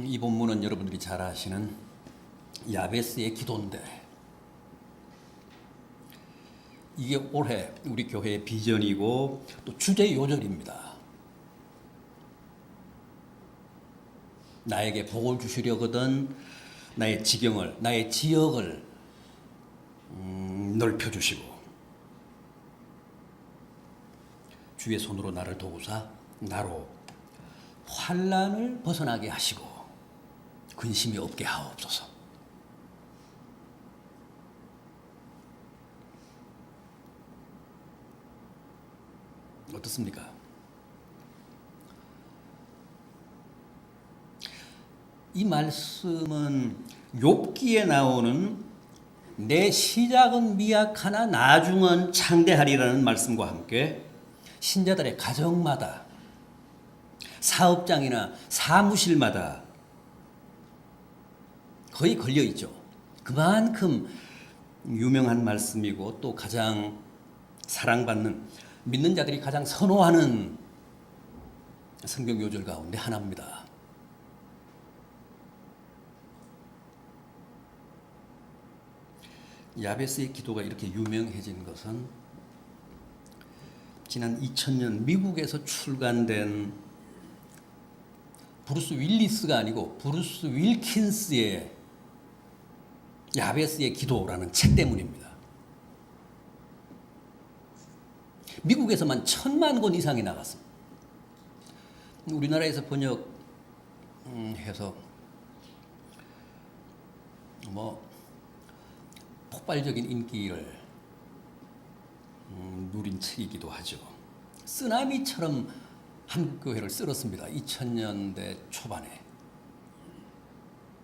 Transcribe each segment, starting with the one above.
이 본문은 여러분들이 잘 아시는 야베스의 기도인데, 이게 올해 우리 교회의 비전이고 또 주제 요절입니다. 나에게 복을 주시려거든 나의 지경을, 나의 지역을 넓혀주시고 주의 손으로 나를 도우사 나로 환난을 벗어나게 하시고 근심이 없게 하옵소서. 어떻습니까? 이 말씀은 욥기에 나오는 내 시작은 미약하나 나중은 창대하리라는 말씀과 함께 신자들의 가정마다, 사업장이나 사무실마다 거의 걸려 있죠. 그만큼 유명한 말씀이고 또 가장 사랑받는, 믿는 자들이 가장 선호하는 성경 요절 가운데 하나입니다. 야베스의 기도가 이렇게 유명해진 것은 지난 2000년 미국에서 출간된 브루스 윌리스가 아니고 브루스 윌킨스의 야베스의 기도라는 책 때문입니다. 미국에서만 1000만 권 이상이 나갔습니다. 우리나라에서 번역해서 폭발적인 인기를 누린 책이기도 하죠. 쓰나미처럼 한국교회를 쓸었습니다. 2000년대 초반에.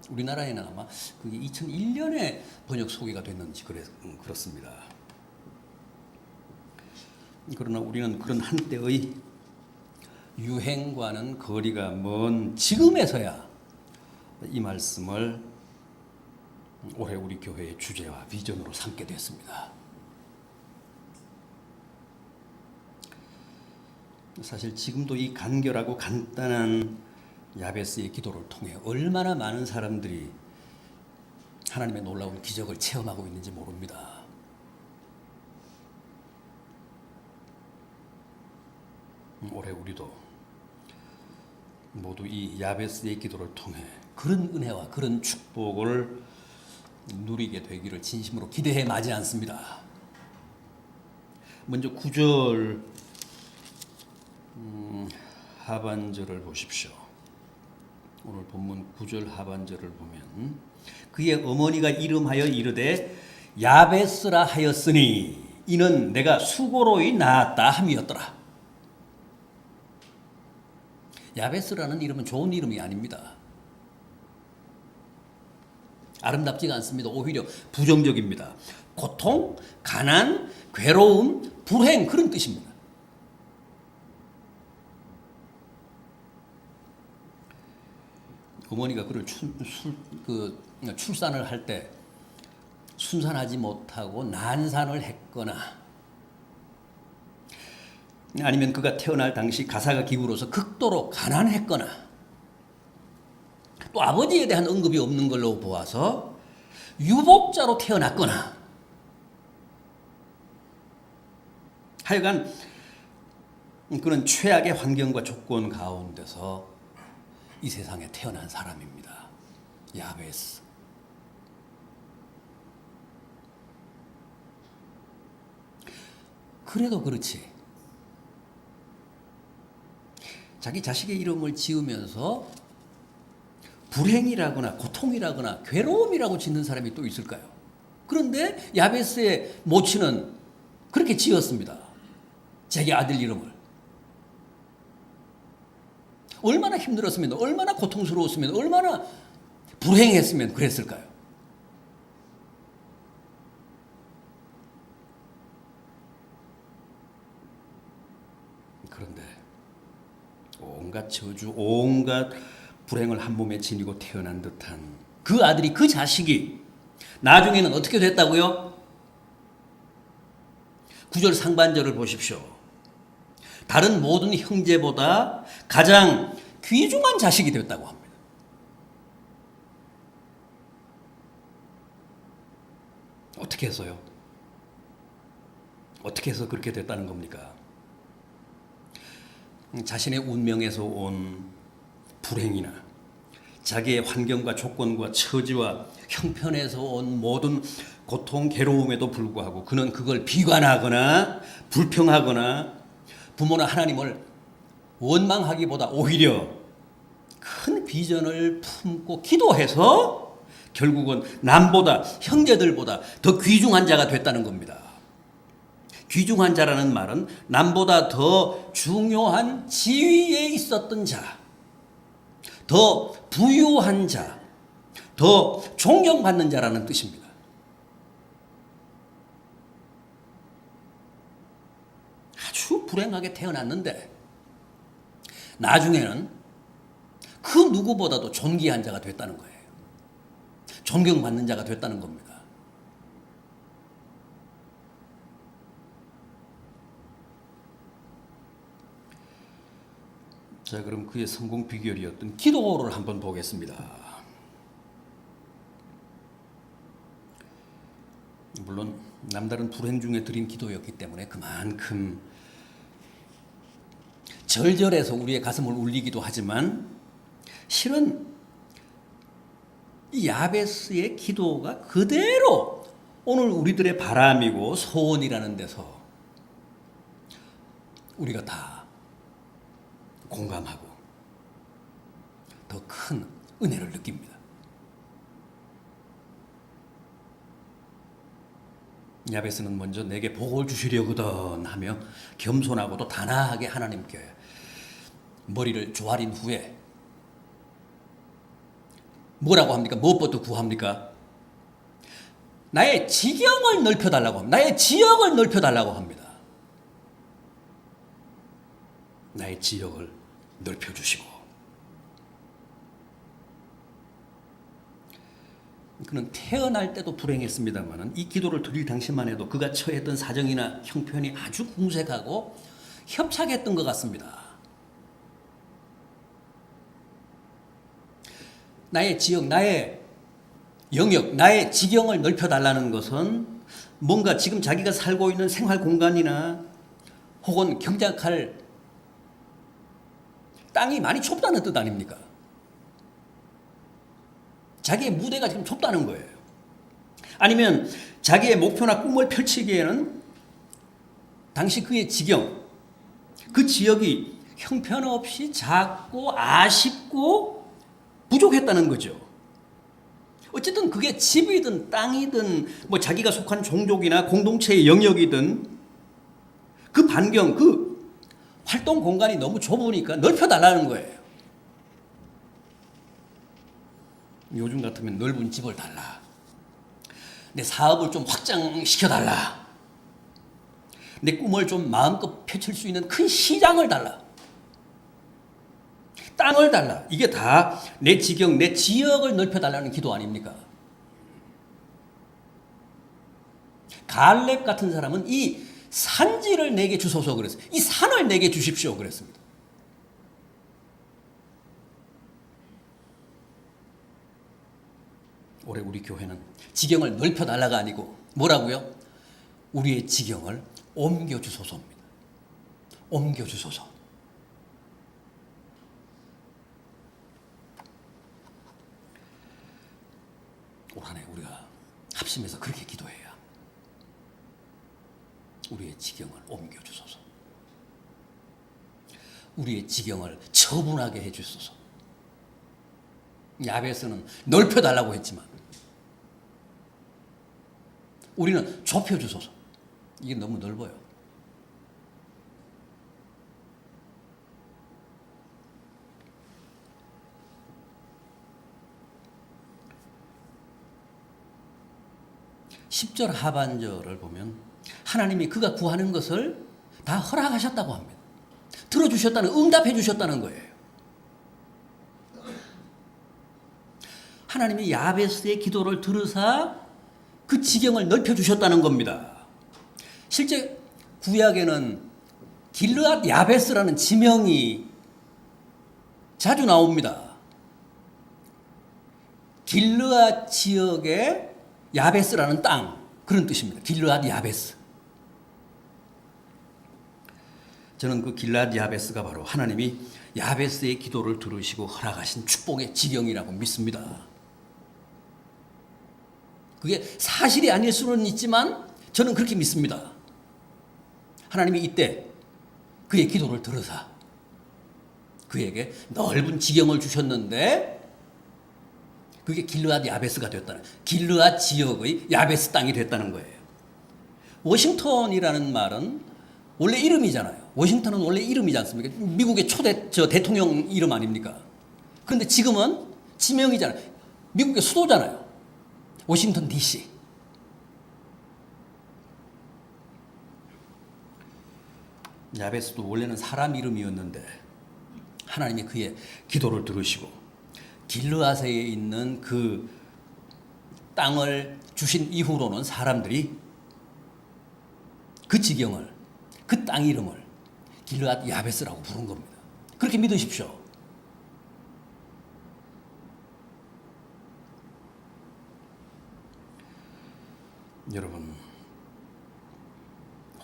우리나라에는 아마 그게 2001년에 번역 소개가 됐는지 그렇습니다. 그러나 우리는 그런 한때의 유행과는 거리가 먼 지금에서야 이 말씀을 올해 우리 교회의 주제와 비전으로 삼게 됐습니다. 사실 지금도 이 간결하고 간단한 야베스의 기도를 통해 얼마나 많은 사람들이 하나님의 놀라운 기적을 체험하고 있는지 모릅니다. 올해 우리도 모두 이 야베스의 기도를 통해 그런 은혜와 그런 축복을 누리게 되기를 진심으로 기대해 마지 않습니다. 먼저 9절 하반절을 보십시오. 오늘 본문 9절 하반절을 보면 그의 어머니가 이름하여 이르되 야베스라 하였으니 이는 내가 수고로이 낳았다 함이었더라. 야베스라는 이름은 좋은 이름이 아닙니다. 아름답지가 않습니다. 오히려 부정적입니다. 고통, 가난, 괴로움, 불행, 그런 뜻입니다. 어머니가 그를 출산을 할 때 순산하지 못하고 난산을 했거나 아니면 그가 태어날 당시 가사가 기울어서 극도로 가난했거나 또 아버지에 대한 언급이 없는 걸로 보아서 유복자로 태어났거나 하여간 그런 최악의 환경과 조건 가운데서 이 세상에 태어난 사람입니다. 야베스. 그래도 그렇지. 자기 자식의 이름을 지으면서 불행이라거나 고통이라거나 괴로움이라고 짓는 사람이 또 있을까요? 그런데 야베스의 모친은 그렇게 지었습니다. 자기 아들 이름을. 얼마나 힘들었으면, 얼마나 고통스러웠으면, 얼마나 불행했으면 그랬을까요? 그런데 온갖 저주, 온갖 불행을 한 몸에 지니고 태어난 듯한 그 아들이, 그 자식이 나중에는 어떻게 됐다고요? 9절 상반절을 보십시오. 다른 모든 형제보다 가장 귀중한 자식이 되었다고 합니다. 어떻게 해서요? 어떻게 해서 그렇게 됐다는 겁니까? 자신의 운명에서 온 불행이나 자기의 환경과 조건과 처지와 형편에서 온 모든 고통, 괴로움에도 불구하고 그는 그걸 비관하거나 불평하거나 부모나 하나님을 원망하기보다 오히려 큰 비전을 품고 기도해서 결국은 남보다 형제들보다 더 귀중한 자가 됐다는 겁니다. 귀중한 자라는 말은 남보다 더 중요한 지위에 있었던 자, 더 부유한 자, 더 존경받는 자라는 뜻입니다. 아주 불행하게 태어났는데 나중에는 그 누구보다도 존귀한 자가 됐다는 거예요. 존경받는 자가 됐다는 겁니다. 자, 그럼 그의 성공 비결이었던 기도를 한번 보겠습니다. 물론 남다른 불행 중에 드린 기도였기 때문에 그만큼 절절해서 우리의 가슴을 울리기도 하지만 실은 이 야베스의 기도가 그대로 오늘 우리들의 바람이고 소원이라는 데서 우리가 다 공감하고 더 큰 은혜를 느낍니다. 야베스는 먼저 내게 복을 주시려거든 하며 겸손하고 또 단아하게 하나님께 머리를 조아린 후에 뭐라고 합니까? 무엇부터 구합니까? 나의 지경을 넓혀달라고 합니다. 나의 지역을 넓혀달라고 합니다. 나의 지역을 넓혀주시고 그는 태어날 때도 불행했습니다만 이 기도를 드릴 당시만 해도 그가 처했던 사정이나 형편이 아주 궁색하고 협착했던 것 같습니다. 나의 지역, 나의 영역, 나의 지경을 넓혀달라는 것은 뭔가 지금 자기가 살고 있는 생활 공간이나 혹은 경작할 땅이 많이 좁다는 뜻 아닙니까? 자기의 무대가 지금 좁다는 거예요. 아니면 자기의 목표나 꿈을 펼치기에는 당시 그의 지경, 그 지역이 형편없이 작고 아쉽고 부족했다는 거죠. 어쨌든 그게 집이든 땅이든 뭐 자기가 속한 종족이나 공동체의 영역이든 그 반경, 그 활동 공간이 너무 좁으니까 넓혀달라는 거예요. 요즘 같으면 넓은 집을 달라. 내 사업을 좀 확장시켜달라. 내 꿈을 좀 마음껏 펼칠 수 있는 큰 시장을 달라. 땅을 달라. 이게 다 내 지경, 내 지역을 넓혀달라는 기도 아닙니까? 갈렙 같은 사람은 이 산지를 내게 주소서 그랬어요. 이 산을 내게 주십시오 그랬습니다. 올해 우리 교회는 지경을 넓혀달라가 아니고 뭐라고요? 우리의 지경을 옮겨주소서입니다. 옮겨주소서. 올 한 해 우리가 합심해서 그렇게 기도해야 우리의 지경을 옮겨주소서. 우리의 지경을 처분하게 해주소서. 야베스는 넓혀달라고 했지만 우리는 좁혀주소서. 이게 너무 넓어요. (10절) 하반절을 보면 하나님이 그가 구하는 것을 다 허락하셨다고 합니다. 들어주셨다는, 응답해 주셨다는 거예요. 하나님이 야베스의 기도를 들으사 그 지경을 넓혀주셨다는 겁니다. 실제 구약에는 길르앗 야베스라는 지명이 자주 나옵니다. 길르앗 지역의 야베스라는 땅, 그런 뜻입니다. 길르앗 야베스. 저는 그 길르앗 야베스가 바로 하나님이 야베스의 기도를 들으시고 허락하신 축복의 지경이라고 믿습니다. 그게 사실이 아닐 수는 있지만 저는 그렇게 믿습니다. 하나님이 이때 그의 기도를 들으사 그에게 넓은 지경을 주셨는데 그게 길르앗 야베스가 됐다는, 길르앗 지역의 야베스 땅이 됐다는 거예요. 워싱턴이라는 말은 원래 이름이잖아요. 워싱턴은 원래 이름이지 않습니까? 미국의 대통령 이름 아닙니까? 그런데 지금은 지명이잖아요. 미국의 수도잖아요. 워싱턴 DC. 야베스도 원래는 사람 이름이었는데 하나님이 그의 기도를 들으시고 길르앗에 있는 그 땅을 주신 이후로는 사람들이 그 지경을, 그 땅 이름을 길르앗 야베스라고 부른 겁니다. 그렇게 믿으십시오. 여러분,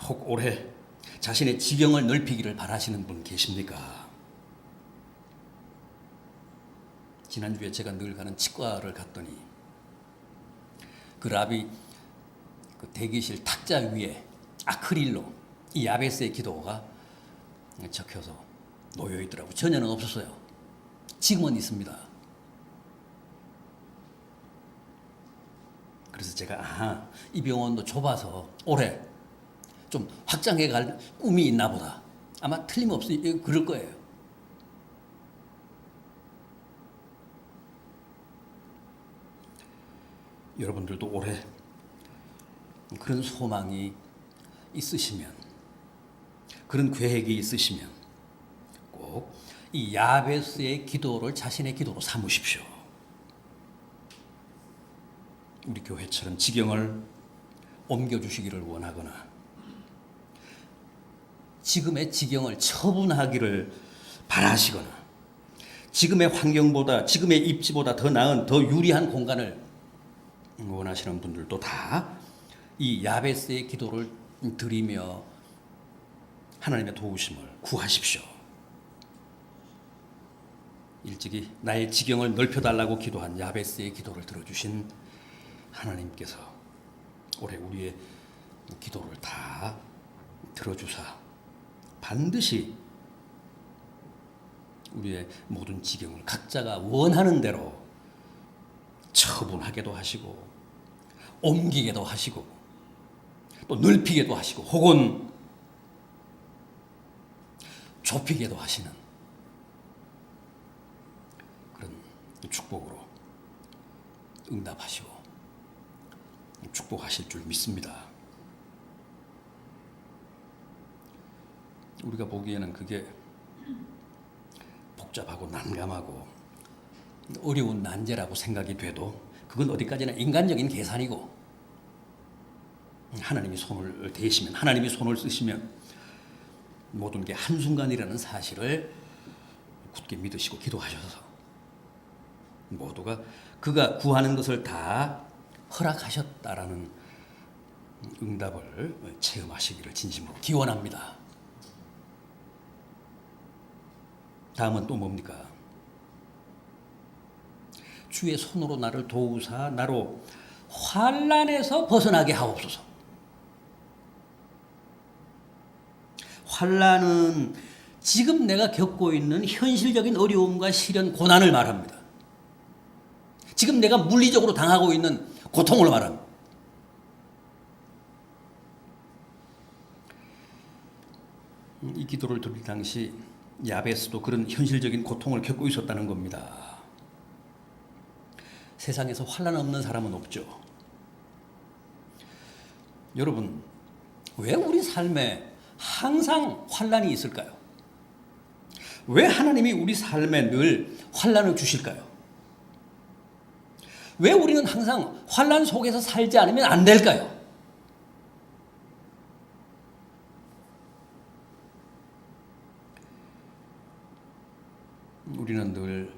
혹 올해 자신의 지경을 넓히기를 바라시는 분 계십니까? 지난주에 제가 늘 가는 치과를 갔더니 그 라비 그 대기실 탁자 위에 아크릴로 이 야베스의 기도가 적혀서 놓여 있더라고요. 전에는 없었어요. 지금은 있습니다. 그래서 제가 이 병원도 좁아서 올해 좀 확장해 갈 꿈이 있나 보다. 아마 틀림없이 그럴 거예요. 여러분들도 올해 그런 소망이 있으시면, 그런 계획이 있으시면 꼭 이 야베스의 기도를 자신의 기도로 삼으십시오. 우리 교회처럼 지경을 옮겨주시기를 원하거나 지금의 지경을 처분하기를 바라시거나 지금의 환경보다, 지금의 입지보다 더 나은, 더 유리한 공간을 원하시는 분들도 다 이 야베스의 기도를 드리며 하나님의 도우심을 구하십시오. 일찍이 나의 지경을 넓혀달라고 기도한 야베스의 기도를 들어주신 하나님께서 올해 우리의 기도를 다 들어주사 반드시 우리의 모든 지경을 각자가 원하는 대로 처분하게도 하시고 옮기게도 하시고 또 넓히게도 하시고 혹은 좁히게도 하시는 그런 축복으로 응답하시고 축복하실 줄 믿습니다. 우리가 보기에는 그게 복잡하고 난감하고 어려운 난제라고 생각이 돼도 그건 어디까지나 인간적인 계산이고 하나님이 손을 대시면, 하나님이 손을 쓰시면 모든 게 한순간이라는 사실을 굳게 믿으시고 기도하셔서 모두가 그가 구하는 것을 다 허락하셨다라는 응답을 체험하시기를 진심으로 기원합니다. 다음은 또 뭡니까? 주의 손으로 나를 도우사 나로 환난에서 벗어나게 하옵소서. 환난은 지금 내가 겪고 있는 현실적인 어려움과 시련, 고난을 말합니다. 지금 내가 물리적으로 당하고 있는 고통을 말합니다. 이 기도를 드릴 당시 야베스도 그런 현실적인 고통을 겪고 있었다는 겁니다. 세상에서 환난 없는 사람은 없죠. 여러분, 왜 우리 삶에 항상 환난이 있을까요? 왜 하나님이 우리 삶에 늘 환난을 주실까요? 왜 우리는 항상 환난 속에서 살지 않으면 안 될까요? 우리는 늘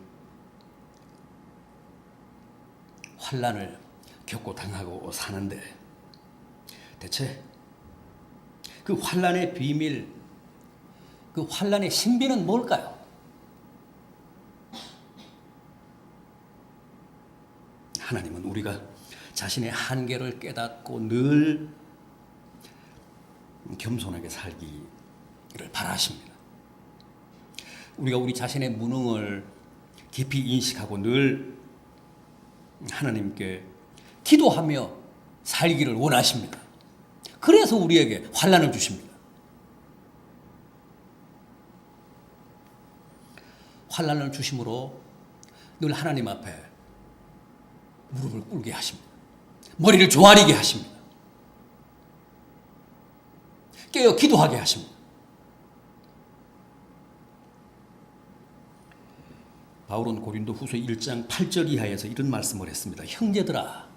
환난을 겪고 당하고 사는데 대체 그 환난의 비밀, 그 환난의 신비는 뭘까요? 하나님은 우리가 자신의 한계를 깨닫고 늘 겸손하게 살기를 바라십니다. 우리가 우리 자신의 무능을 깊이 인식하고 늘 하나님께 기도하며 살기를 원하십니다. 그래서 우리에게 환난을 주십니다. 환난을 주심으로 늘 하나님 앞에 무릎을 꿇게 하십니다. 머리를 조아리게 하십니다. 깨어 기도하게 하십니다. 바울은 고린도후서 1장 8절 이하에서 이런 말씀을 했습니다. 형제들아,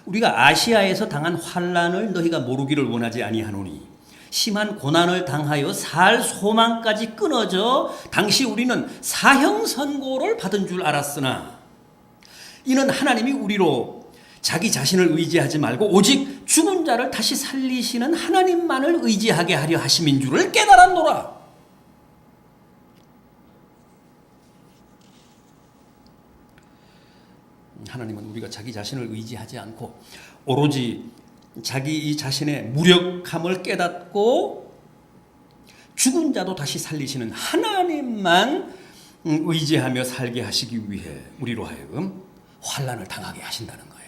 우리가 아시아에서 당한 환난을 너희가 모르기를 원하지 아니하노니 심한 고난을 당하여 살 소망까지 끊어져 당시 우리는 사형 선고를 받은 줄 알았으나 이는 하나님이 우리로 자기 자신을 의지하지 말고 오직 죽은 자를 다시 살리시는 하나님만을 의지하게 하려 하심인 줄을 깨달았노라. 하나님은 우리가 자기 자신을 의지하지 않고 오로지 자기 이 자신의 무력함을 깨닫고 죽은 자도 다시 살리시는 하나님만 의지하며 살게 하시기 위해 우리로 하여금 환난을 당하게 하신다는 거예요.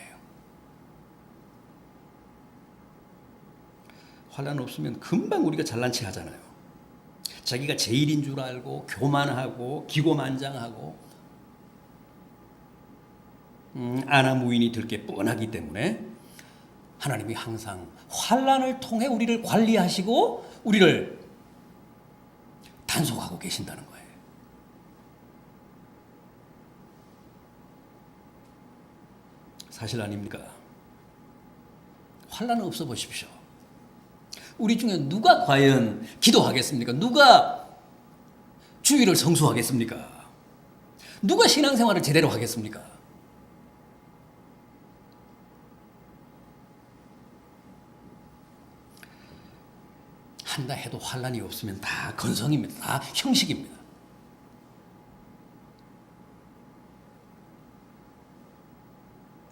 환난 없으면 금방 우리가 잘난 체 하잖아요. 자기가 제일인 줄 알고 교만하고 기고만장하고 아나무인이 될 게 뻔하기 때문에 하나님이 항상 환난을 통해 우리를 관리하시고 우리를 단속하고 계신다는 거예요. 사실 아닙니까? 환난은 없어 보십시오. 우리 중에 누가 과연 기도하겠습니까? 누가 주일을 성수하겠습니까? 누가 신앙생활을 제대로 하겠습니까? 한다 해도 환난이 없으면 다 건성입니다. 다 형식입니다.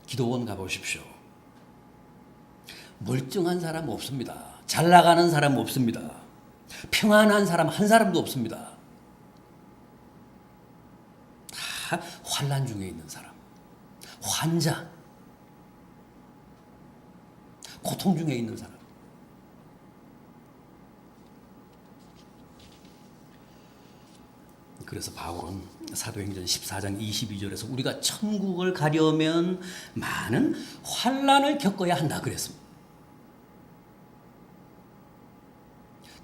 기도원 가보십시오. 멀쩡한 사람 없습니다. 잘 나가는 사람 없습니다. 평안한 사람 한 사람도 없습니다. 다 환난 중에 있는 사람, 환자, 고통 중에 있는 사람. 그래서 바울은 사도행전 14장 22절에서 우리가 천국을 가려면 많은 환난을 겪어야 한다 그랬습니다.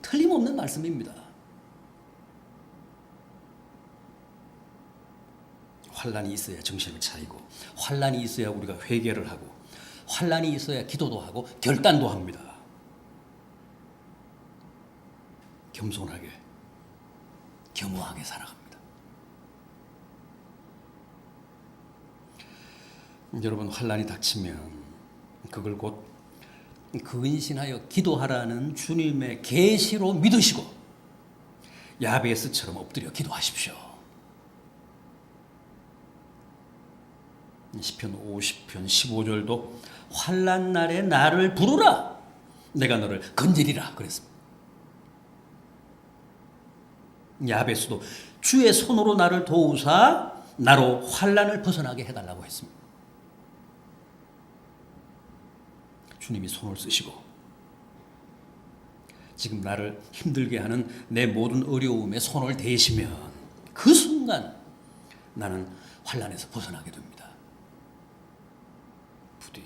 틀림없는 말씀입니다. 환난이 있어야 정신을 차리고 환난이 있어야 우리가 회개를 하고 환난이 있어야 기도도 하고 결단도 합니다. 겸손하게 겸허하게 살아갑니다. 여러분, 환난이 닥치면 그걸 곧 근신하여 기도하라는 주님의 계시로 믿으시고 야베스처럼 엎드려 기도하십시오. 시편 50편 15절도 환난 날에 나를 부르라 내가 너를 건지리라 그랬습니다. 야베스도 주의 손으로 나를 도우사 나로 환난을 벗어나게 해달라고 했습니다. 주님이 손을 쓰시고 지금 나를 힘들게 하는 내 모든 어려움에 손을 대시면 그 순간 나는 환난에서 벗어나게 됩니다. 부디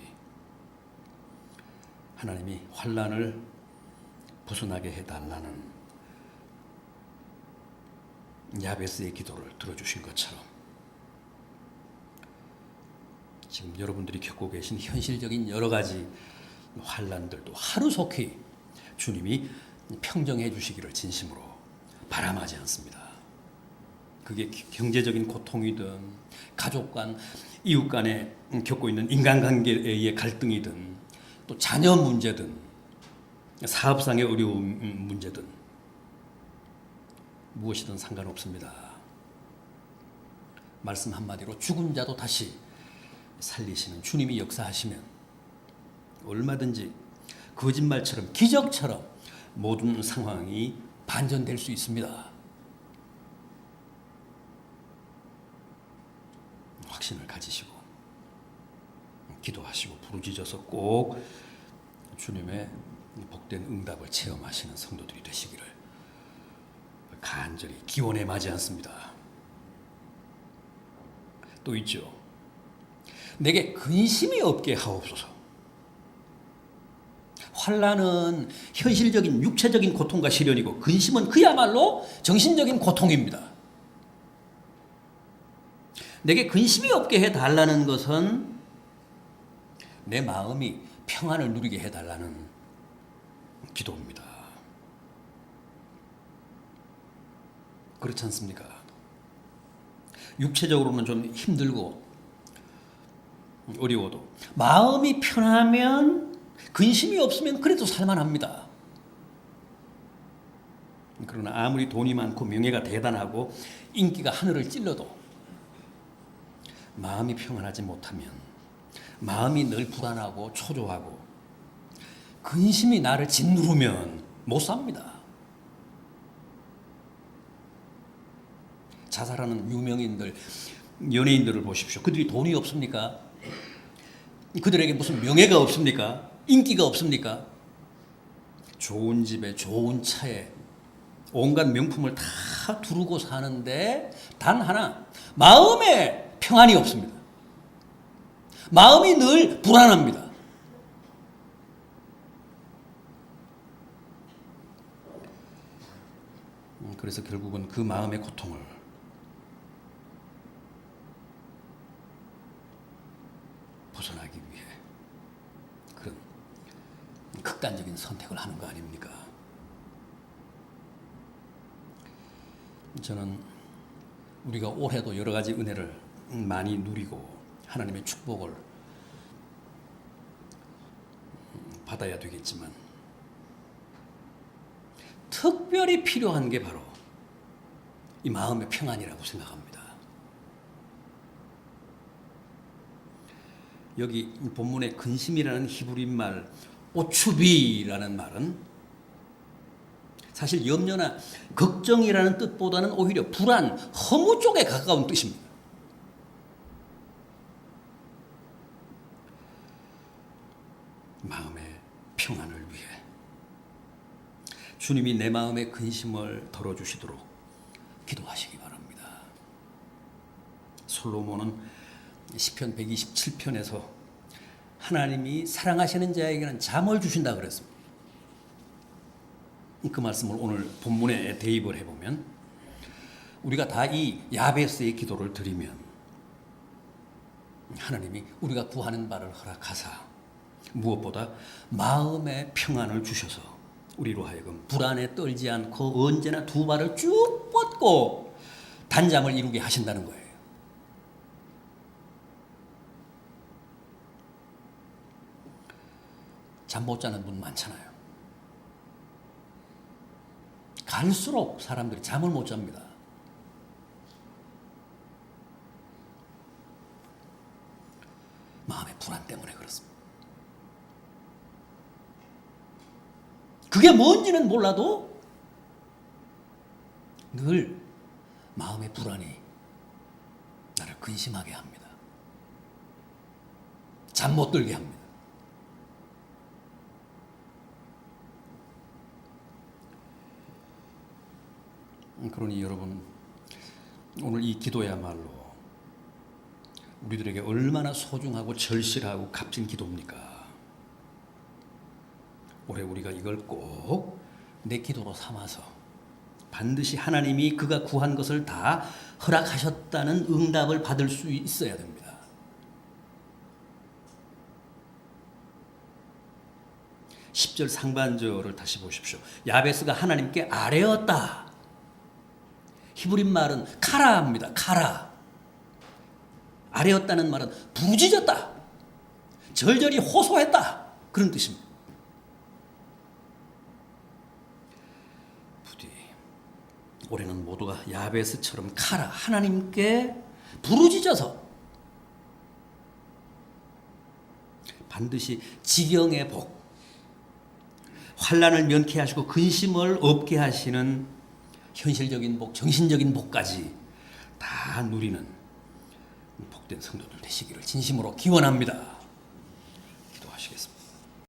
하나님이 환난을 벗어나게 해달라는 야베스의 기도를 들어주신 것처럼 지금 여러분들이 겪고 계신 현실적인 여러 가지 환난들도 하루속히 주님이 평정해 주시기를 진심으로 바람하지 않습니다. 그게 경제적인 고통이든 가족 간, 이웃 간에 겪고 있는 인간관계의 갈등이든 또 자녀 문제든 사업상의 어려움 문제든 무엇이든 상관없습니다. 말씀 한마디로 죽은 자도 다시 살리시는 주님이 역사하시면 얼마든지 거짓말처럼 기적처럼 모든 상황이 반전될 수 있습니다. 확신을 가지시고 기도하시고 부르짖어서 꼭 주님의 복된 응답을 체험하시는 성도들이 되시기를 간절히 기원해 마지 않습니다. 또 있죠. 내게 근심이 없게 하옵소서. 환난은 현실적인 육체적인 고통과 시련이고 근심은 그야말로 정신적인 고통입니다. 내게 근심이 없게 해달라는 것은 내 마음이 평안을 누리게 해달라는 기도입니다. 그렇지 않습니까? 육체적으로는 좀 힘들고 어려워도 마음이 편하면 근심이 없으면 그래도 살만합니다. 그러나 아무리 돈이 많고 명예가 대단하고 인기가 하늘을 찔러도 마음이 평안하지 못하면 마음이 늘 불안하고 초조하고 근심이 나를 짓누르면 못 삽니다. 자살하는 유명인들, 연예인들을 보십시오. 그들이 돈이 없습니까? 그들에게 무슨 명예가 없습니까? 인기가 없습니까? 좋은 집에 좋은 차에 온갖 명품을 다 두르고 사는데 단 하나 마음에 평안이 없습니다. 마음이 늘 불안합니다. 그래서 결국은 그 마음의 고통을 벗어나기 위해 그런 극단적인 선택을 하는 거 아닙니까? 저는 우리가 올해도 여러 가지 은혜를 많이 누리고 하나님의 축복을 받아야 되겠지만 특별히 필요한 게 바로 이 마음의 평안이라고 생각합니다. 여기 본문의 근심이라는 히브리 말 오추비라는 말은 사실 염려나 걱정이라는 뜻보다는 오히려 불안, 허무 쪽에 가까운 뜻입니다. 마음의 평안을 위해 주님이 내 마음의 근심을 덜어주시도록 기도하시기 바랍니다. 솔로몬은 시편 127편에서 하나님이 사랑하시는 자에게는 잠을 주신다 그랬습니다. 그 말씀을 오늘 본문에 대입을 해보면 우리가 다 이 야베스의 기도를 드리면 하나님이 우리가 구하는 바를 허락하사 무엇보다 마음의 평안을 주셔서 우리로 하여금 불안에 떨지 않고 언제나 두 발을 쭉 뻗고 단잠을 이루게 하신다는 거예요. 잠 못 자는 분 많잖아요. 갈수록 사람들이 잠을 못 잡니다. 마음의 불안 때문에 그렇습니다. 그게 뭔지는 몰라도 늘 마음의 불안이 나를 근심하게 합니다. 잠 못 들게 합니다. 그러니 여러분, 오늘 이 기도야말로 우리들에게 얼마나 소중하고 절실하고 값진 기도입니까? 올해 우리가 이걸 꼭 내 기도로 삼아서 반드시 하나님이 그가 구한 것을 다 허락하셨다는 응답을 받을 수 있어야 됩니다. 10절 상반절을 다시 보십시오. 야베스가 하나님께 아뢰었다. 히브리 말은 카라입니다. 카라. 아뢰었다는 말은 부르짖었다. 절절히 호소했다. 그런 뜻입니다. 올해는 모두가 야베스처럼 카라 하나님께 부르짖어서 반드시 지경의 복, 환난을 면케 하시고 근심을 없게 하시는 현실적인 복, 정신적인 복까지 다 누리는 복된 성도들 되시기를 진심으로 기원합니다.